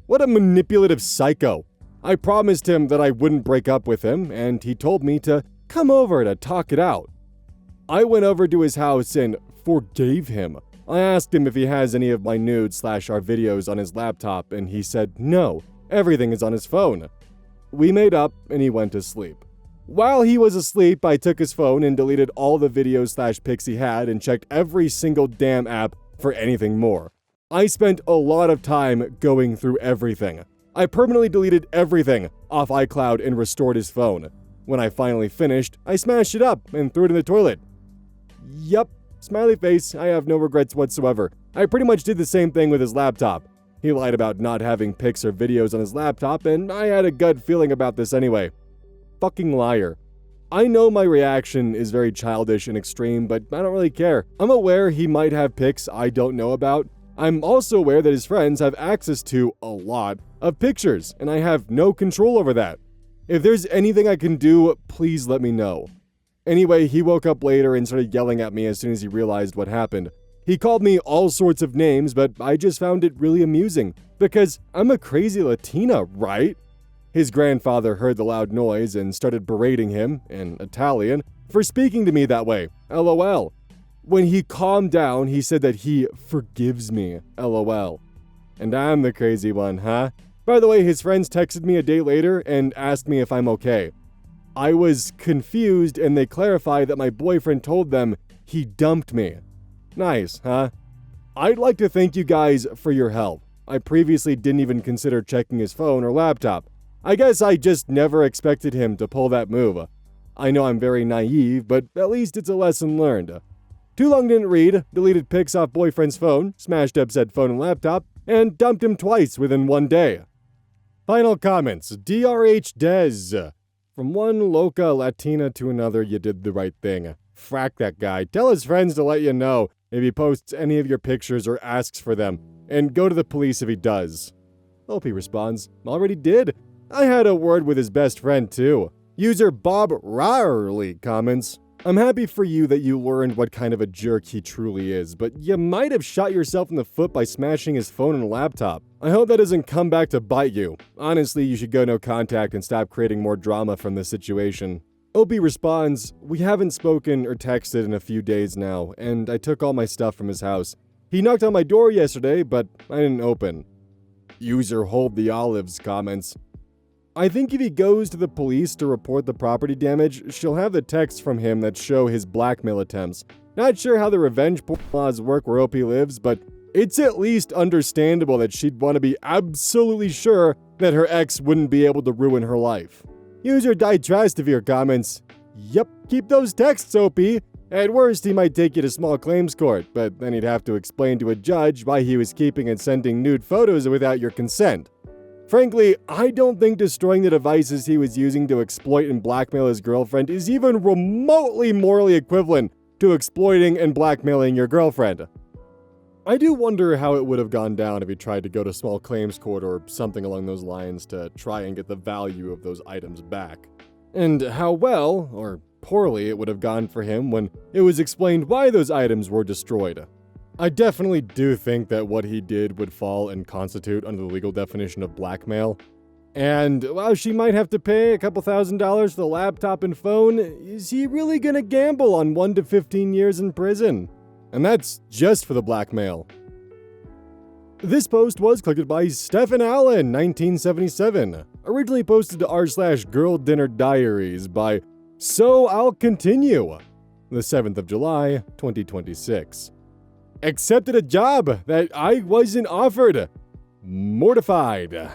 What a manipulative psycho. I promised him that I wouldn't break up with him, and he told me to come over to talk it out. I went over to his house and forgave him. I asked him if he has any of my nudes/our videos on his laptop, and he said no, everything is on his phone. We made up, and he went to sleep. While he was asleep, I took his phone and deleted all the videos/pics he had and checked every single damn app for anything more. I spent a lot of time going through everything. I permanently deleted everything off iCloud and restored his phone. When I finally finished, I smashed it up and threw it in the toilet. Yup, smiley face, I have no regrets whatsoever. I pretty much did the same thing with his laptop. He lied about not having pics or videos on his laptop, and I had a gut feeling about this anyway. Fucking liar. I know my reaction is very childish and extreme, but I don't really care. I'm aware he might have pics I don't know about. I'm also aware that his friends have access to a lot of pictures, and I have no control over that. If there's anything I can do, please let me know. Anyway, he woke up later and started yelling at me as soon as he realized what happened. He called me all sorts of names, but I just found it really amusing, because I'm a crazy Latina, right? His grandfather heard the loud noise and started berating him, in Italian, for speaking to me that way, LOL. When he calmed down, he said that he forgives me, LOL. And I'm the crazy one, huh? By the way, his friends texted me a day later and asked me if I'm okay. I was confused and they clarified that my boyfriend told them he dumped me. Nice, huh? I'd like to thank you guys for your help. I previously didn't even consider checking his phone or laptop. I guess I just never expected him to pull that move. I know I'm very naive, but at least it's a lesson learned. Too long didn't read, deleted pics off boyfriend's phone, smashed up said phone and laptop, and dumped him twice within one day. Final comments. DRH Dez. From one loca Latina to another, you did the right thing. Frack that guy. Tell his friends to let you know if he posts any of your pictures or asks for them, and go to the police if he does. Lofi responds, already did. I had a word with his best friend too. User Bob Rarely comments, I'm happy for you that you learned what kind of a jerk he truly is, but you might have shot yourself in the foot by smashing his phone and laptop. I hope that doesn't come back to bite you. Honestly, you should go no contact and stop creating more drama from this situation. Opie responds, we haven't spoken or texted in a few days now, and I took all my stuff from his house. He knocked on my door yesterday, but I didn't open. User Hold the Olives comments, I think if he goes to the police to report the property damage, she'll have the texts from him that show his blackmail attempts. Not sure how the revenge porn laws work where Opie lives, but it's at least understandable that she'd want to be absolutely sure that her ex wouldn't be able to ruin her life. User Ditrastivere comments, yep, keep those texts, Opie. At worst, he might take you to small claims court, but then he'd have to explain to a judge why he was keeping and sending nude photos without your consent. Frankly, I don't think destroying the devices he was using to exploit and blackmail his girlfriend is even remotely morally equivalent to exploiting and blackmailing your girlfriend. I do wonder how it would have gone down if he tried to go to small claims court or something along those lines to try and get the value of those items back. And how well, or poorly, it would have gone for him when it was explained why those items were destroyed. I definitely do think that what he did would fall and constitute under the legal definition of blackmail. And while she might have to pay a couple $1,000s for the laptop and phone, is he really gonna gamble on 1 to 15 years in prison? And that's just for the blackmail. This post was clicked by Stephen Allen, 1977. Originally posted to r/Girl Dinner Diaries by So I'll Continue, the 7th of July, 2026. Accepted a job that I wasn't offered. Mortified.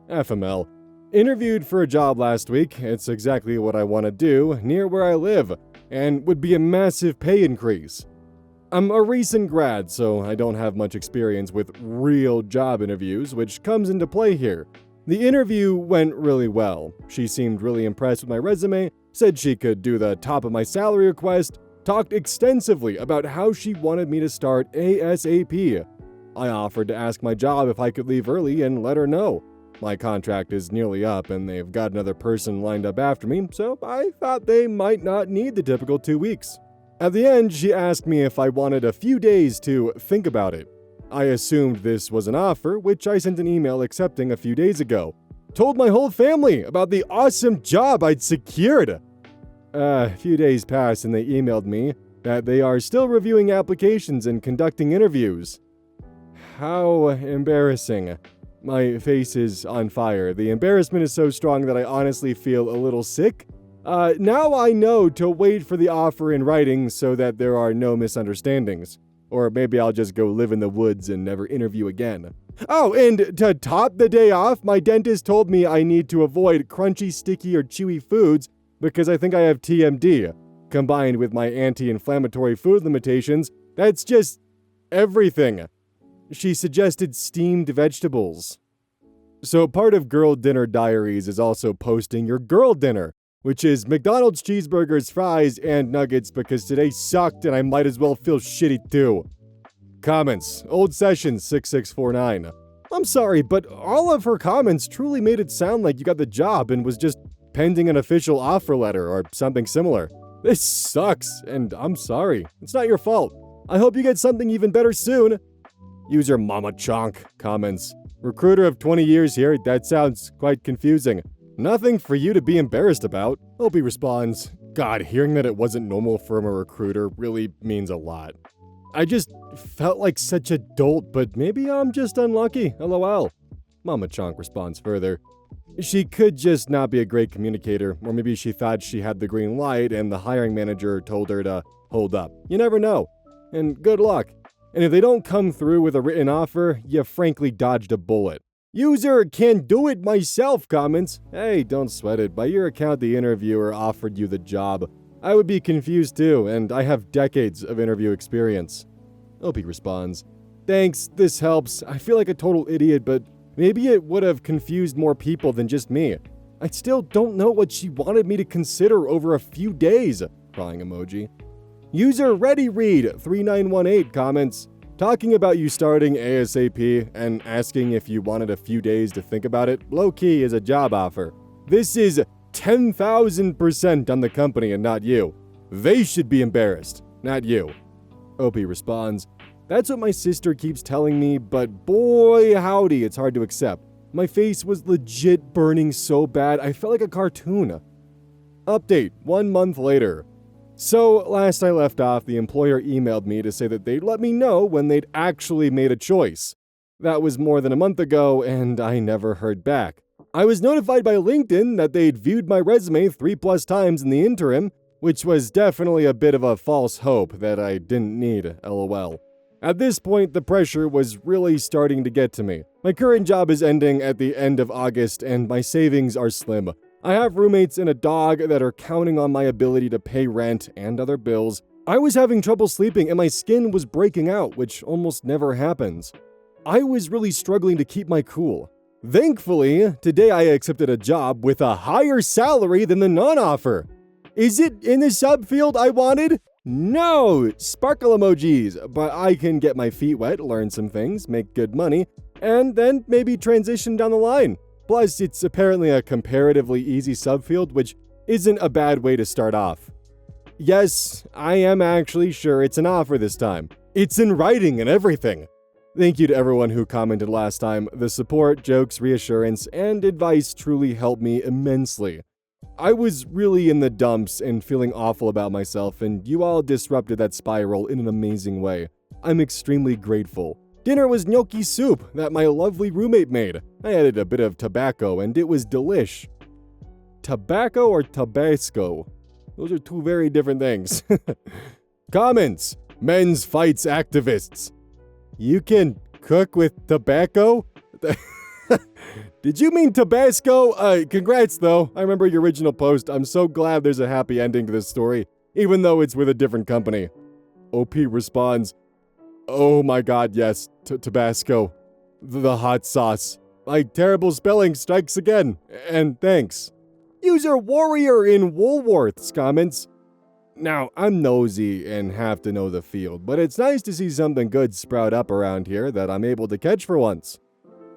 FML. Interviewed for a job last week. It's exactly what I want to do, near where I live, and would be a massive pay increase. I'm a recent grad, so I don't have much experience with real job interviews, which comes into play here. The interview went really well. She seemed really impressed with my resume, said she could do the top of my salary request, talked extensively about how she wanted me to start ASAP. I offered to ask my job if I could leave early and let her know. My contract is nearly up and they've got another person lined up after me, so I thought they might not need the typical 2 weeks. At the end, she asked me if I wanted a few days to think about it. I assumed this was an offer, which I sent an email accepting a few days ago. Told my whole family about the awesome job I'd secured. A few days passed and they emailed me that they are still reviewing applications and conducting interviews. How embarrassing. My face is on fire. The embarrassment is so strong that I honestly feel a little sick. Now I know to wait for the offer in writing so that there are no misunderstandings. Or maybe I'll just go live in the woods and never interview again. Oh, and to top the day off, my dentist told me I need to avoid crunchy, sticky, or chewy foods because I think I have TMD. Combined with my anti-inflammatory food limitations, that's just everything. She suggested steamed vegetables. So part of Girl Dinner Diaries is also posting your girl dinner, which is McDonald's cheeseburgers, fries, and nuggets because today sucked and I might as well feel shitty too. Comments. Old Session 6649. I'm sorry, but all of her comments truly made it sound like you got the job and was just pending an official offer letter or something similar. This sucks, and I'm sorry. It's not your fault. I hope you get something even better soon. User Mama Chonk comments. Recruiter of 20 years here, that sounds quite confusing. Nothing for you to be embarrassed about. Opie responds, God, hearing that it wasn't normal for a recruiter really means a lot. I just felt like such a dolt, but maybe I'm just unlucky, lol. Mama Chonk responds further. She could just not be a great communicator, or maybe she thought she had the green light and the hiring manager told her to hold up. You never know. And good luck. And if they don't come through with a written offer, you frankly dodged a bullet. User can do it myself comments. Hey, don't sweat it. By your account, the interviewer offered you the job. I would be confused too, and I have decades of interview experience. Opie responds, Thanks, this helps. I feel like a total idiot, but maybe it would have confused more people than just me. I still don't know what she wanted me to consider over a few days. Crying emoji. User ReadyRead3918 comments, talking about you starting ASAP and asking if you wanted a few days to think about it, low-key is a job offer. This is 10,000% on the company and not you. They should be embarrassed, not you. Opie responds, That's what my sister keeps telling me, but boy howdy, it's hard to accept. My face was legit burning so bad, I felt like a cartoon. Update, 1 month later. So, last I left off, the employer emailed me to say that they'd let me know when they'd actually made a choice. That was more than a month ago, and I never heard back. I was notified by LinkedIn that they'd viewed my resume 3+ times in the interim, which was definitely a bit of a false hope that I didn't need, lol. At this point, the pressure was really starting to get to me. My current job is ending at the end of August, and my savings are slim. I have roommates and a dog that are counting on my ability to pay rent and other bills. I was having trouble sleeping and my skin was breaking out, which almost never happens. I was really struggling to keep my cool. Thankfully, today I accepted a job with a higher salary than the non-offer. Is it in the subfield I wanted? No! Sparkle emojis, but I can get my feet wet, learn some things, make good money, and then maybe transition down the line. Plus, it's apparently a comparatively easy subfield, which isn't a bad way to start off. Yes, I am actually sure it's an offer this time. It's in writing and everything. Thank you to everyone who commented last time. The support, jokes, reassurance, and advice truly helped me immensely. I was really in the dumps and feeling awful about myself, and you all disrupted that spiral in an amazing way. I'm extremely grateful. Dinner was gnocchi soup that my lovely roommate made. I added a bit of tobacco and it was delish. Tobacco or Tabasco? Those are two very different things. Comments. Men's fights activists. You can cook with tobacco? Did you mean Tabasco? Congrats though. I remember your original post. I'm so glad there's a happy ending to this story, even though it's with a different company. OP responds, Oh my god, yes, Tabasco. The hot sauce. My terrible spelling strikes again. And thanks. User Warrior in Woolworths comments, Now, I'm nosy and have to know the field, but it's nice to see something good sprout up around here that I'm able to catch for once.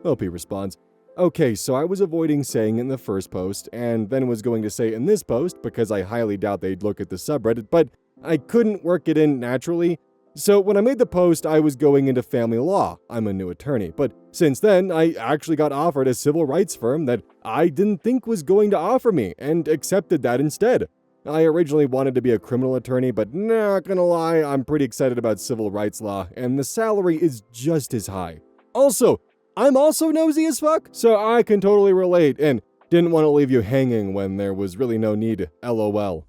OP responds, Okay, so I was avoiding saying in the first post, and then was going to say in this post because I highly doubt they'd look at the subreddit, but I couldn't work it in naturally. So when I made the post, I was going into family law. I'm a new attorney, but since then, I actually got offered a civil rights firm that I didn't think was going to offer me, and accepted that instead. I originally wanted to be a criminal attorney, but not gonna lie, I'm pretty excited about civil rights law, and the salary is just as high. Also, I'm also nosy as fuck, so I can totally relate, and didn't want to leave you hanging when there was really no need, lol.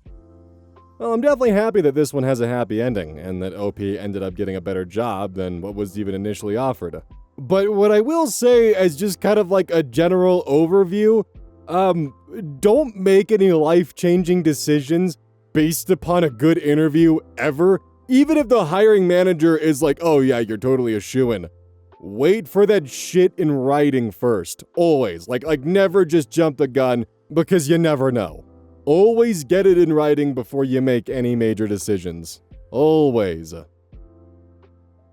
Well, I'm definitely happy that this one has a happy ending, and that OP ended up getting a better job than what was even initially offered. But what I will say as just kind of like a general overview, don't make any life-changing decisions based upon a good interview ever, even if the hiring manager is like, oh yeah, you're totally a shoo-in. Wait for that shit in writing first, always. Like never just jump the gun, because you never know. Always get it in writing before you make any major decisions. Always.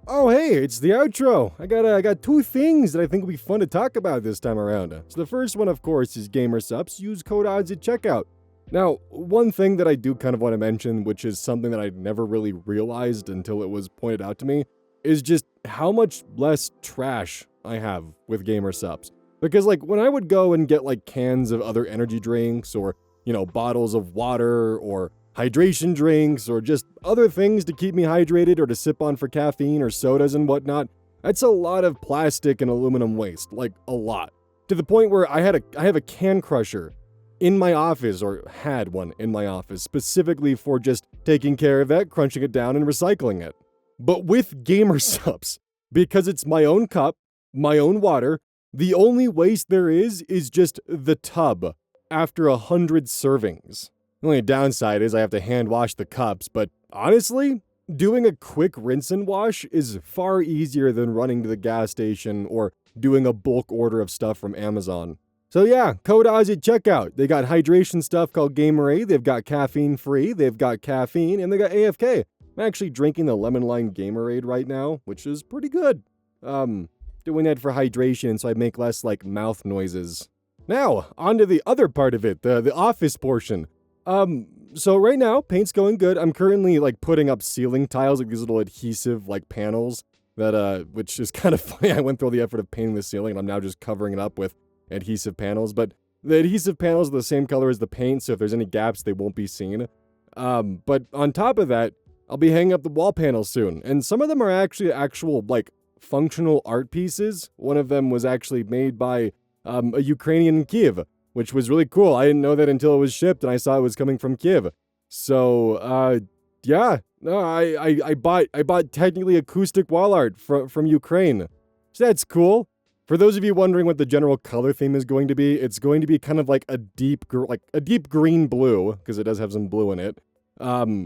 Oh hey, it's the outro. I got two things that I think will be fun to talk about this time around. So the first one, of course, is gamer subs. Use code odds at checkout. Now, one thing that I do kind of want to mention, which is something that I never really realized until it was pointed out to me, is just how much less trash I have with gamer subs. Because like when I would go and get like cans of other energy drinks or, bottles of water or hydration drinks or just other things to keep me hydrated or to sip on for caffeine or sodas and whatnot, that's a lot of plastic and aluminum waste, like a lot. To the point where I have a can crusher in my office, or had one in my office, specifically for just taking care of that, crunching it down and recycling it. But with gamer subs, because it's my own cup, my own water, the only waste there is just the tub after 100 servings. The only downside is I have to hand wash the cups, but honestly, doing a quick rinse and wash is far easier than running to the gas station or doing a bulk order of stuff from Amazon. So yeah, code Oz at checkout. They got hydration stuff called Gamerade, they've got caffeine free, they've got caffeine, and they got AFK. I'm actually drinking the lemon lime Gamerade right now, which is pretty good. Doing that for hydration so I make less like mouth noises. Now, on to the other part of it, the office portion. So right now, paint's going good. I'm currently like putting up ceiling tiles, like these little adhesive like panels that which is kind of funny. I went through all the effort of painting the ceiling and I'm now just covering it up with adhesive panels, but the adhesive panels are the same color as the paint, so if there's any gaps, they won't be seen. But on top of that, I'll be hanging up the wall panels soon, and some of them are actually actual like functional art pieces. One of them was actually made by a Ukrainian in Kyiv, which was really cool. I didn't know that until it was shipped and I saw it was coming from Kyiv. So, yeah, no, I bought technically acoustic wall art from Ukraine. So that's cool. For those of you wondering what the general color theme is going to be, it's going to be kind of like a deep green blue, because it does have some blue in it.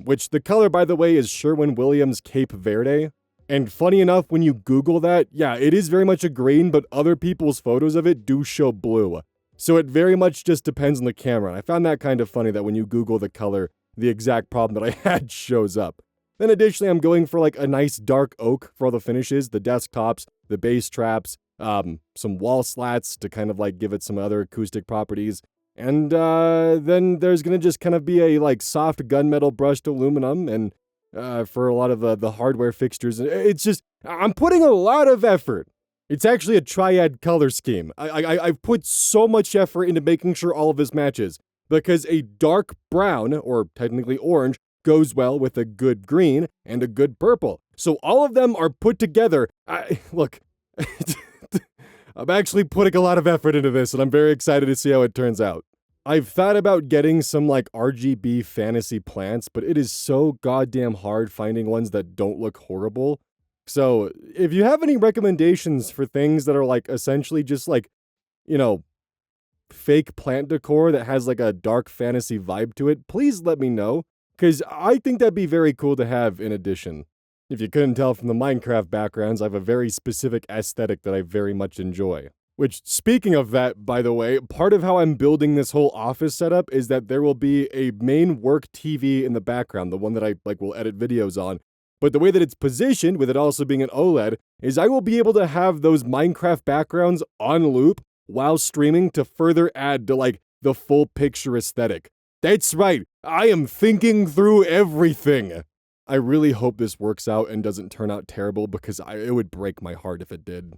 Which the color, by the way, is Sherwin-Williams Cape Verde. And funny enough, when you Google that, yeah, it is very much a green, but other people's photos of it do show blue. So it very much just depends on the camera. And I found that kind of funny that when you Google the color, the exact problem that I had shows up. Then additionally, I'm going for like a nice dark oak for all the finishes, the desktops, the bass traps, some wall slats to kind of like give it some other acoustic properties. And then there's gonna just kind of be a like soft gunmetal brushed aluminum and for a lot of the hardware fixtures. It's just, I'm putting a lot of effort. It's actually a triad color scheme. I've put so much effort into making sure all of this matches, because a dark brown, or technically orange, goes well with a good green and a good purple. So all of them are put together. Look, I'm actually putting a lot of effort into this, and I'm very excited to see how it turns out. I've thought about getting some like RGB fantasy plants, but it is so goddamn hard finding ones that don't look horrible. So if you have any recommendations for things that are like essentially just like, fake plant decor that has like a dark fantasy vibe to it, please let me know, because I think that'd be very cool to have in addition. If you couldn't tell from the Minecraft backgrounds, I have a very specific aesthetic that I very much enjoy. Which, speaking of that, by the way, part of how I'm building this whole office setup is that there will be a main work TV in the background, the one that I will edit videos on. But the way that it's positioned, with it also being an OLED, is I will be able to have those Minecraft backgrounds on loop while streaming to further add to the full picture aesthetic. That's right, I am thinking through everything. I really hope this works out and doesn't turn out terrible, because it would break my heart if it did.